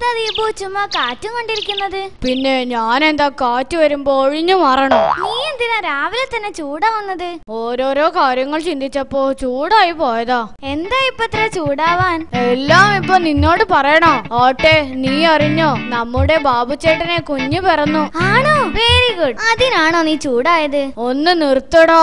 എന്താ ദീപു ചുമ്മാ കാറ്റും കൊണ്ടിരിക്കുന്നത്? പിന്നെ ഞാൻ എന്താ കാറ്റ് വരുമ്പോ ഒഴിഞ്ഞു മാറണോ? നീ എന്തിനാ രാവിലെ തന്നെ ചൂടാവുന്നത്? ഓരോരോ കാര്യങ്ങൾ ചിന്തിച്ചപ്പോ ചൂടായി പോയതാ. എന്താ ഇപ്പൊ ഇത്ര ചൂടാവാൻ? എല്ലാം ഇപ്പൊ നിന്നോട് പറയണോ? ഓട്ടെ, നീ അറിഞ്ഞോ നമ്മുടെ ബാബുചേട്ടനെ കുഞ്ഞു പിറന്നു? ആണോ? Very good. അതിനാണോ നീ ചൂടായത്? ഒന്ന് നിർത്തടാ.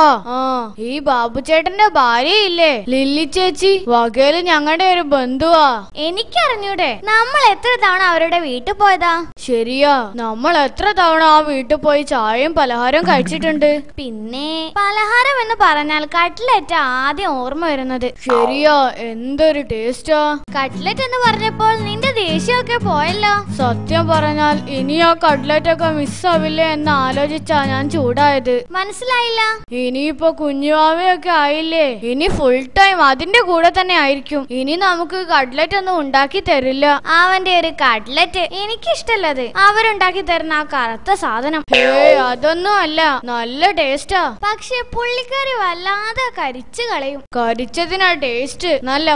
ഈ ബാബുചേട്ടന്റെ ഭാര്യയില്ലേ ലില്ലി ചേച്ചി, വകയില് ഞങ്ങളുടെ ഒരു ബന്ധുവാ. എനിക്കറിഞ്ഞൂടെ? നമ്മൾ എത്ര തവണ അവരുടെ വീട്ടിൽ പോയതാ? ശരിയാ, നമ്മൾ എത്ര തവണ ആ വീട്ടിൽ പോയി ചായയും പലഹാരവും കഴിച്ചിട്ടുണ്ട്. പിന്നെ പലഹാരം എന്ന് പറഞ്ഞാൽ കട്ട്ലറ്റ് ആദ്യം ഓർമ്മ വരുന്നത്. ശരിയാ, എന്തൊരു ടേസ്റ്റാ. കട്ട്ലറ്റ് എന്ന് പറഞ്ഞപ്പോൾ നിന്റെ ദേഷ്യമൊക്കെ പോയല്ലോ. സത്യം പറഞ്ഞാൽ ഇനി ആ കട്ട്ലറ്റ് ഒക്കെ മിസ്സാവില്ലേ എന്ന് ആലോചിച്ചാ ഞാൻ ചൂടായത്. മനസ്സിലായില്ല? ഇനിയിപ്പോ കുഞ്ഞുവാവയൊക്കെ ആയില്ലേ, ഇനി ഫുൾ ടൈം അതിന്റെ കൂടെ തന്നെ ആയിരിക്കും. ഇനി നമുക്ക് കട്ട്ലറ്റ് ഒന്നും ഉണ്ടാക്കി തരില്ല. അവന്റെ ഒരു കട്ട്ലറ്റ് എനിക്കിഷ്ടല്ലത്. അവരുണ്ടാക്കി തരുന്ന ആ കറുത്ത സാധനം. അതൊന്നും അല്ല, നല്ല ടേസ്റ്റാ. പക്ഷെ പുള്ളിക്കാരി വല്ലാതെ കരിച്ചു കളയും. കരിച്ചതിനാ ടേസ്റ്റ്, നല്ല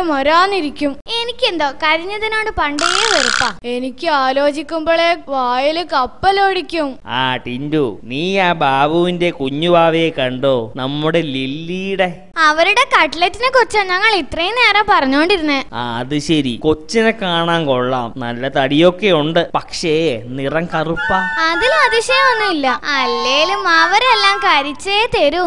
മൊരാന്നിരിക്കും. എനിക്കെന്തോ കരിഞ്ഞതിനോട് പണ്ടേ വെറുപ്പാ. എനിക്ക് ആലോചിക്കുമ്പോഴേ വായില് കപ്പലോടിക്കും. ആ ടിൻഡു, നീ ആ ബാബുവിന്റെ കുഞ്ഞുവാവയെ കണ്ടോ? നമ്മുടെ ലില്ലിയുടെ. അവരുടെ കട്ട്ലറ്റിനെ കുറിച്ചാ ഞങ്ങൾ ഇത്രയും നേരം പറഞ്ഞോണ്ടിരുന്നേ. അത് ശരി, കൊച്ചിനെ കാണാൻ കൊള്ളാം, നല്ല തടിയൊക്കെ ഉണ്ട്, പക്ഷേ നിറം കറുപ്പാ. അതിൽ അതിശയമൊന്നുമില്ല. അല്ലേലും അവരെല്ലാം കരിച്ചേ തരൂ.